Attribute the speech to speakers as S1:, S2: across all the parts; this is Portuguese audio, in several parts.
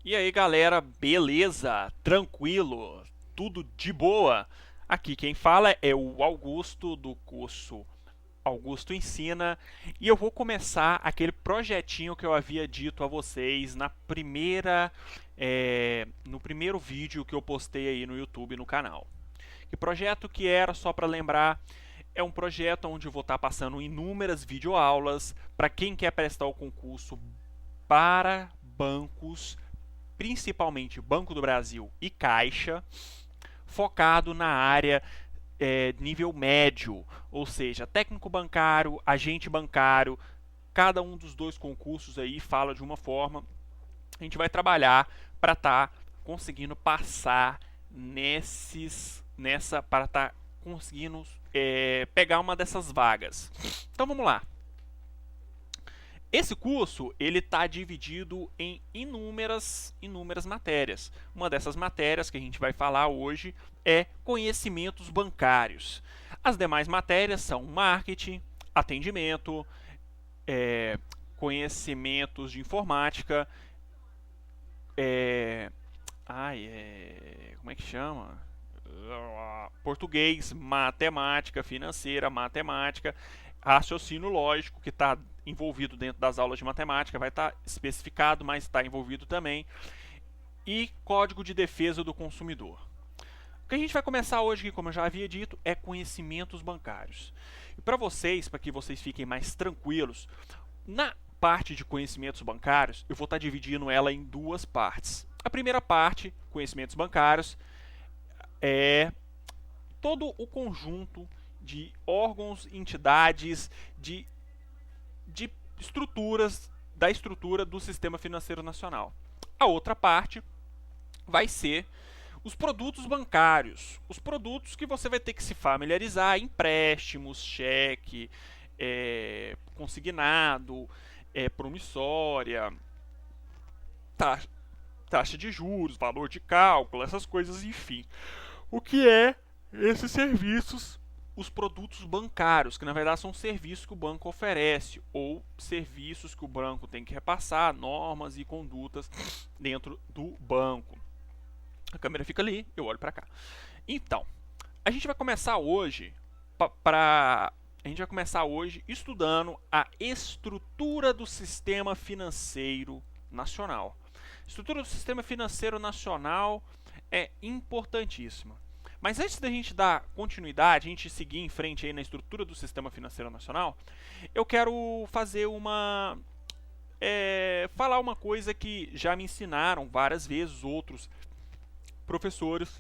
S1: E aí galera, beleza? Tranquilo? Tudo de boa? Aqui quem fala é o Augusto do curso Augusto Ensina e eu vou começar aquele projetinho que eu havia dito a vocês no primeiro vídeo que eu postei aí no YouTube no canal. Que projeto que era, só para lembrar, é um projeto onde eu vou estar passando inúmeras videoaulas para quem quer prestar o concurso para bancos, principalmente Banco do Brasil e Caixa, focado na área nível médio, ou seja, técnico bancário, agente bancário, cada um dos dois concursos aí fala de uma forma. A gente vai trabalhar para estar conseguindo passar para estar conseguindo pegar uma dessas vagas. Então vamos lá. Esse curso ele está dividido em inúmeras matérias. Uma dessas matérias que a gente vai falar hoje é conhecimentos bancários. As demais matérias são marketing, atendimento, é, conhecimentos de informática, é, como é que chama? Português, matemática financeira, matemática, raciocínio lógico, que está envolvido dentro das aulas de matemática, vai estar especificado, mas está envolvido também, e Código de Defesa do Consumidor. O que a gente vai começar hoje, como eu já havia dito, é conhecimentos bancários. E para que vocês fiquem mais tranquilos, na parte de conhecimentos bancários, eu vou estar dividindo ela em duas partes. A primeira parte, conhecimentos bancários, é todo o conjunto de órgãos, entidades, de estruturas da estrutura do sistema financeiro nacional. A outra parte vai ser os produtos bancários, os produtos que você vai ter que se familiarizar, empréstimos, cheque, consignado, promissória, taxa de juros, valor de cálculo, essas coisas, enfim. O que é esses serviços, os produtos bancários, que na verdade são serviços que o banco oferece ou serviços que o banco tem que repassar, normas e condutas dentro do banco. A câmera fica ali, eu olho para cá. Então, a gente vai começar hoje estudando a estrutura do sistema financeiro nacional. A estrutura do sistema financeiro nacional é importantíssima. Mas antes da gente dar continuidade, a gente seguir em frente aí na estrutura do sistema financeiro nacional, eu quero falar uma coisa que já me ensinaram várias vezes outros professores.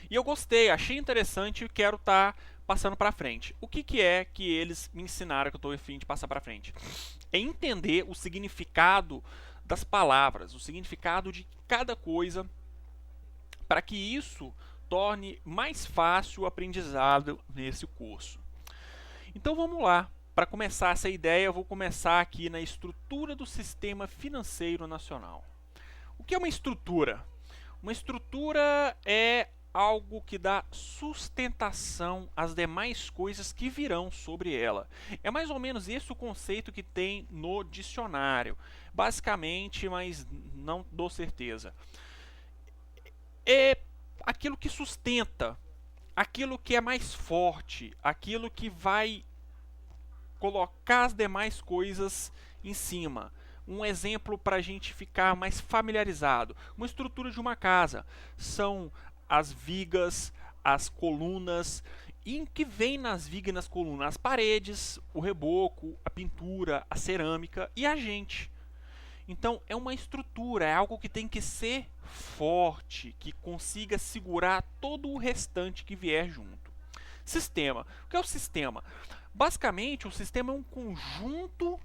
S1: E eu gostei, achei interessante e quero estar passando para frente. O que é que eles me ensinaram que eu estou a fim de passar para frente? É entender o significado das palavras, o significado de cada coisa, para que isso torne mais fácil o aprendizado nesse curso. Então vamos lá. Para começar essa ideia, eu vou começar aqui na estrutura do sistema financeiro nacional. O que é uma estrutura? Uma estrutura é algo que dá sustentação às demais coisas que virão sobre ela. É mais ou menos esse o conceito que tem no dicionário. Basicamente, mas não dou certeza. É aquilo que sustenta, aquilo que é mais forte, aquilo que vai colocar as demais coisas em cima. Um exemplo para a gente ficar mais familiarizado: uma estrutura de uma casa são as vigas, as colunas, e em que vem nas vigas e nas colunas as paredes, o reboco, a pintura, a cerâmica e a gente. Então é uma estrutura, é algo que tem que ser forte, que consiga segurar todo o restante que vier junto. Sistema. O que é o sistema? Basicamente, o sistema é um conjunto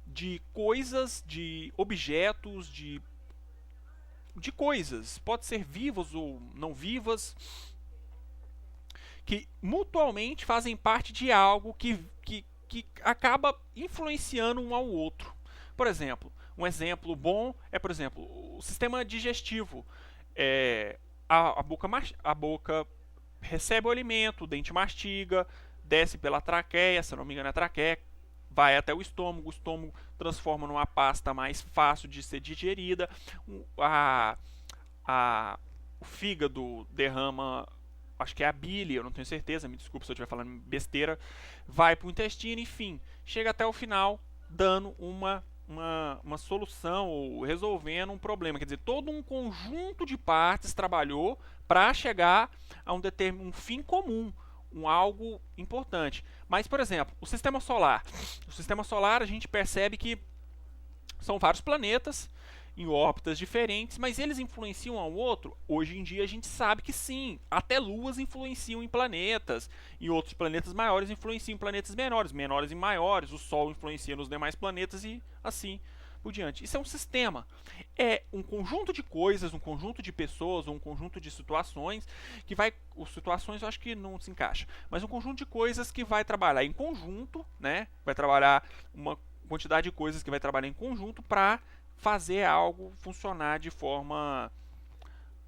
S1: de coisas, de objetos, de coisas. Pode ser vivas ou não vivas, que mutualmente fazem parte de algo que acaba influenciando um ao outro. Por exemplo, um exemplo bom é, por exemplo, o sistema digestivo. A boca recebe o alimento, o dente mastiga, desce pela traqueia, se não me engano, a traqueia vai até o estômago transforma numa pasta mais fácil de ser digerida, o fígado derrama, acho que é a bile, eu não tenho certeza, me desculpe se eu estiver falando besteira, vai para o intestino, enfim, chega até o final dando uma solução ou resolvendo um problema. Quer dizer, todo um conjunto de partes trabalhou para chegar a um fim comum, algo importante. Mas, por exemplo, o sistema solar. O sistema solar a gente percebe que são vários planetas em órbitas diferentes, mas eles influenciam um ao outro? Hoje em dia a gente sabe que sim, até luas influenciam em planetas, e outros planetas maiores influenciam em planetas menores, menores em maiores, o Sol influencia nos demais planetas e assim por diante. Isso é um sistema, é um conjunto de coisas, um conjunto de pessoas, um conjunto de situações que vai, as situações eu acho que não se encaixa, mas um conjunto de coisas que vai trabalhar em conjunto, né? Vai trabalhar uma quantidade de coisas que vai trabalhar em conjunto para fazer algo funcionar de forma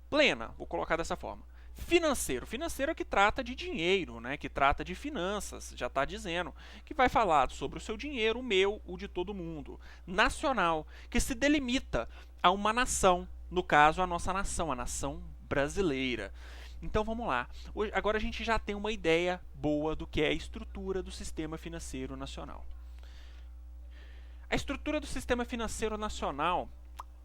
S1: plena, vou colocar dessa forma. Financeiro é que trata de dinheiro, né? Que trata de finanças, já está dizendo, que vai falar sobre o seu dinheiro, o meu, o de todo mundo. Nacional, que se delimita a uma nação, no caso a nossa nação, a nação brasileira. Então vamos lá, agora a gente já tem uma ideia boa do que é a estrutura do sistema financeiro nacional. A estrutura do sistema financeiro nacional,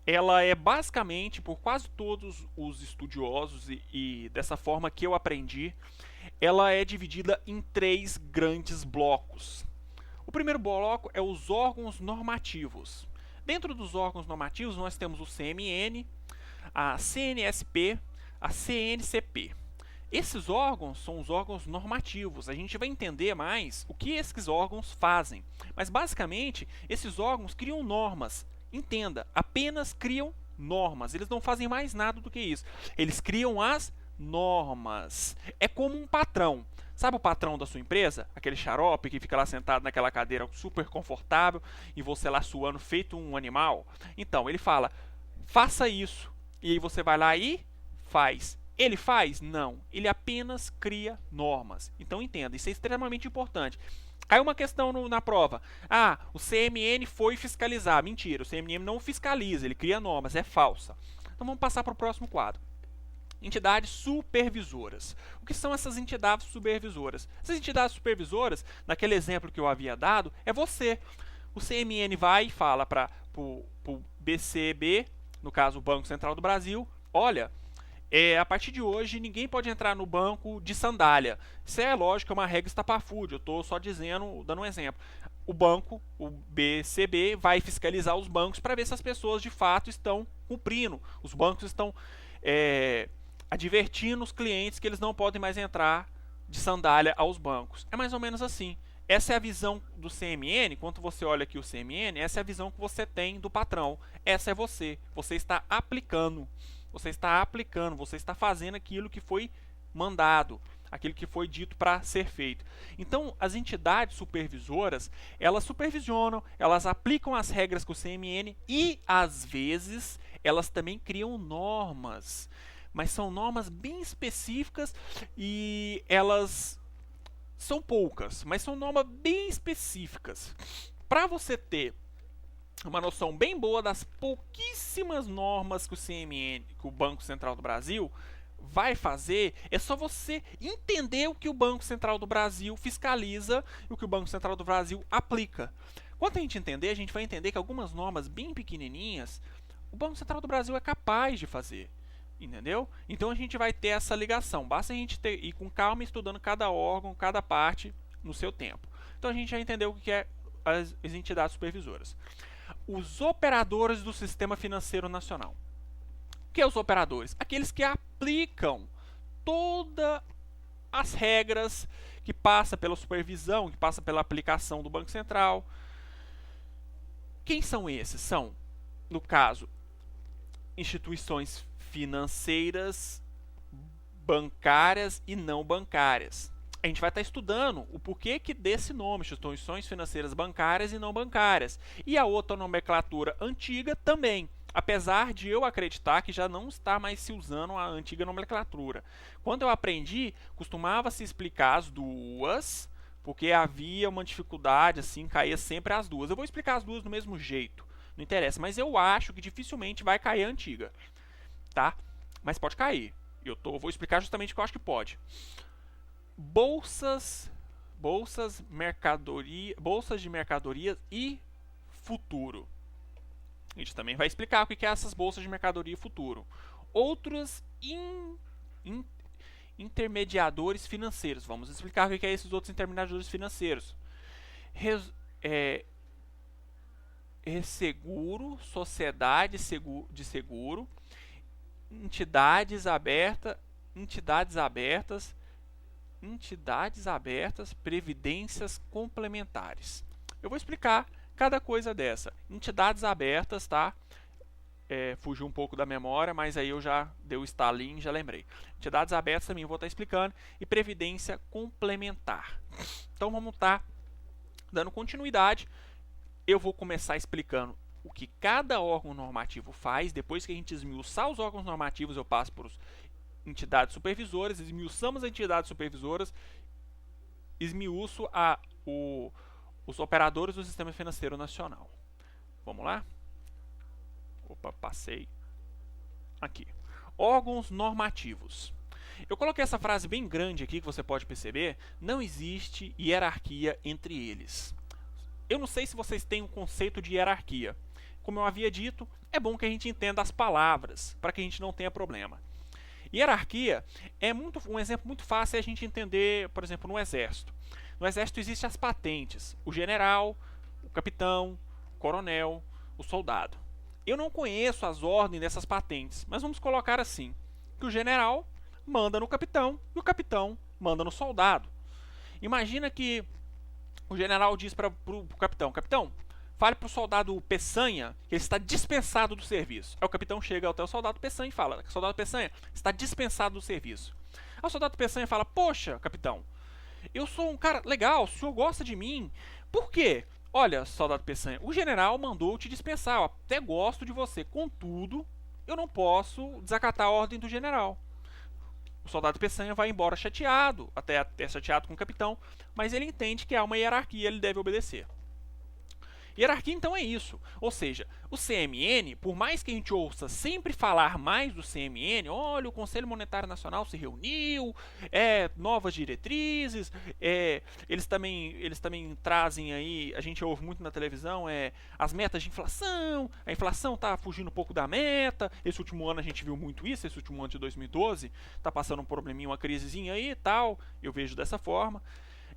S1: ela é basicamente, por quase todos os estudiosos e dessa forma que eu aprendi, ela é dividida em 3 grandes blocos. O primeiro bloco é os órgãos normativos. Dentro dos órgãos normativos nós temos o CMN, a CNSP, a CNCP. Esses órgãos são os órgãos normativos. A gente vai entender mais o que esses órgãos fazem. Mas, basicamente, esses órgãos criam normas. Entenda, apenas criam normas. Eles não fazem mais nada do que isso. Eles criam as normas. É como um patrão. Sabe o patrão da sua empresa? Aquele xarope que fica lá sentado naquela cadeira super confortável e você lá suando feito um animal? Então, ele fala, faça isso. E aí você vai lá e faz. Ele faz? Não. Ele apenas cria normas. Então entenda, isso é extremamente importante. Caiu uma questão na prova. Ah, o CMN foi fiscalizar. Mentira, o CMN não fiscaliza, ele cria normas, é falsa. Então vamos passar para o próximo quadro. Entidades supervisoras. O que são essas entidades supervisoras? Essas entidades supervisoras, naquele exemplo que eu havia dado, é você. O CMN vai e fala para o BCB, no caso o Banco Central do Brasil, olha, a partir de hoje ninguém pode entrar no banco de sandália. Isso é lógico, é uma regra estapafúrdia, eu estou só dizendo, dando um exemplo. O banco, o BCB, vai fiscalizar os bancos para ver se as pessoas de fato estão cumprindo. Os bancos estão advertindo os clientes que eles não podem mais entrar de sandália aos bancos. É mais ou menos assim. Essa é a visão do CMN, quando você olha aqui o CMN, essa é a visão que você tem do patrão. Essa é você. Você está aplicando. Você está fazendo aquilo que foi mandado, aquilo que foi dito para ser feito. Então, as entidades supervisoras, elas supervisionam, elas aplicam as regras com o CMN e, às vezes, elas também criam normas. Mas são normas bem específicas e elas são poucas, mas são normas bem específicas. Para você ter uma noção bem boa das pouquíssimas normas que o CMN, que o Banco Central do Brasil, vai fazer, é só você entender o que o Banco Central do Brasil fiscaliza e o que o Banco Central do Brasil aplica. Quando a gente entender, a gente vai entender que algumas normas bem pequenininhas, o Banco Central do Brasil é capaz de fazer. Entendeu? Então a gente vai ter essa ligação. Basta a gente ir com calma estudando cada órgão, cada parte no seu tempo. Então a gente já entendeu o que é as entidades supervisoras. Os operadores do Sistema Financeiro Nacional. O que são os operadores? Aqueles que aplicam todas as regras que passa pela supervisão, que passa pela aplicação do Banco Central. Quem são esses? São, no caso, instituições financeiras, bancárias e não bancárias. A gente vai estar estudando o porquê que desse nome, instituições financeiras bancárias e não bancárias. E a outra nomenclatura antiga também, apesar de eu acreditar que já não está mais se usando a antiga nomenclatura. Quando eu aprendi, costumava-se explicar as duas porque havia uma dificuldade, assim, caía sempre as duas. Eu vou explicar as duas do mesmo jeito, não interessa, mas eu acho que dificilmente vai cair a antiga, tá? Mas pode cair. Vou explicar justamente o que eu acho que pode. Bolsas de mercadoria e futuro. A gente também vai explicar o que é essas bolsas de mercadoria e futuro. Outros intermediadores financeiros. Vamos explicar o que é esses outros intermediadores financeiros. Resseguro, sociedade de seguro, entidades abertas, previdências complementares. Eu vou explicar cada coisa dessa. Entidades abertas, tá? Fugiu um pouco da memória, mas aí eu já dei o estalinho e já lembrei. Entidades abertas também vou estar explicando. E previdência complementar. Então vamos estar dando continuidade. Eu vou começar explicando o que cada órgão normativo faz. Depois que a gente esmiuçar os órgãos normativos, eu passo para os entidades supervisoras, esmiuçamos as entidades supervisoras, esmiuço os operadores do Sistema Financeiro Nacional. Vamos lá? Opa, passei. Aqui. Órgãos normativos. Eu coloquei essa frase bem grande aqui, que você pode perceber. Não existe hierarquia entre eles. Eu não sei se vocês têm um conceito de hierarquia. Como eu havia dito, é bom que a gente entenda as palavras, para que a gente não tenha problema. Hierarquia é um exemplo muito fácil a gente entender, por exemplo, no Exército. No Exército existem as patentes, o general, o capitão, o coronel, o soldado. Eu não conheço as ordens dessas patentes, mas vamos colocar assim, que o general manda no capitão e o capitão manda no soldado. Imagina que o general diz para o capitão, capitão, fale para o soldado Peçanha que ele está dispensado do serviço. Aí o capitão chega até o soldado Peçanha e fala, soldado Peçanha, está dispensado do serviço. Aí o soldado Peçanha fala, poxa, capitão, eu sou um cara legal, o senhor gosta de mim, por quê? Olha, soldado Peçanha, o general mandou te dispensar, eu até gosto de você, contudo, eu não posso desacatar a ordem do general. O soldado Peçanha vai embora chateado, até chateado com o capitão, mas ele entende que há uma hierarquia, ele deve obedecer. Hierarquia então é isso, ou seja, o CMN, por mais que a gente ouça sempre falar mais do CMN, olha, o Conselho Monetário Nacional se reuniu, novas diretrizes, eles também trazem aí, a gente ouve muito na televisão, as metas de inflação, a inflação está fugindo um pouco da meta, esse último ano a gente viu muito isso, esse último ano de 2012, está passando um probleminha, uma crisezinha aí e tal, eu vejo dessa forma,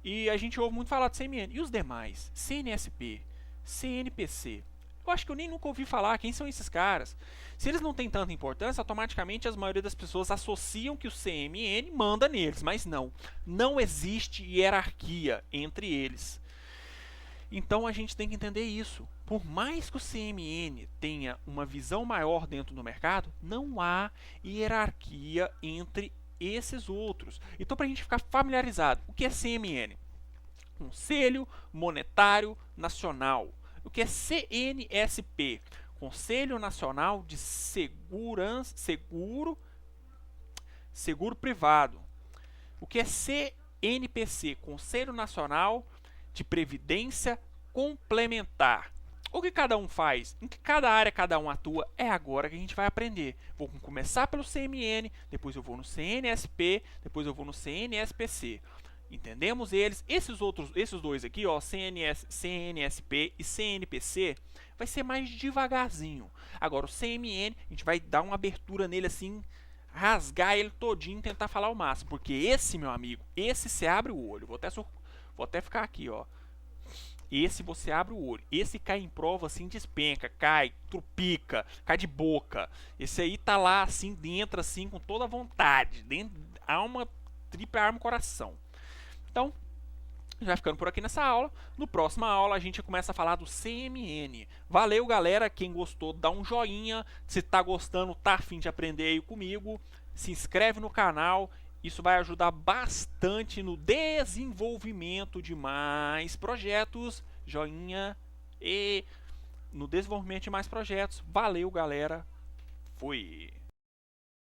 S1: e a gente ouve muito falar do CMN, e os demais, CNSP, CNPC. Eu acho que eu nem nunca ouvi falar quem são esses caras. Se eles não têm tanta importância, automaticamente a maioria das pessoas associam que o CMN manda neles, mas não existe hierarquia entre eles. Então a gente tem que entender isso. Por mais que o CMN tenha uma visão maior dentro do mercado, não há hierarquia entre esses outros. Então, para a gente ficar familiarizado, o que é CMN? Conselho Monetário Nacional. O que é CNSP? Conselho Nacional de Seguro Privado. O que é CNPC? Conselho Nacional de Previdência Complementar. O que cada um faz, em que cada área cada um atua, é agora que a gente vai aprender. Vou começar pelo CMN, depois eu vou no CNSP, depois eu vou no CNSPC. Entendemos eles? Esses dois aqui, ó, CNSP e CNPC, vai ser mais devagarzinho. Agora o CMN, a gente vai dar uma abertura nele assim, rasgar ele todinho e tentar falar o máximo. Porque esse, meu amigo, esse você abre o olho. Vou até ficar aqui, ó. Esse você abre o olho. Esse cai em prova assim, despenca, cai, trupica, cai de boca. Esse aí tá lá assim, dentro assim, com toda a vontade. Dentro, alma, tripla arma, coração. Então, já ficando por aqui nessa aula. No próxima aula a gente começa a falar do CMN. Valeu, galera. Quem gostou, dá um joinha. Se tá gostando, tá a fim de aprender aí comigo, se inscreve no canal. Isso vai ajudar bastante no desenvolvimento de mais projetos. Joinha e no desenvolvimento de mais projetos. Valeu, galera. Fui.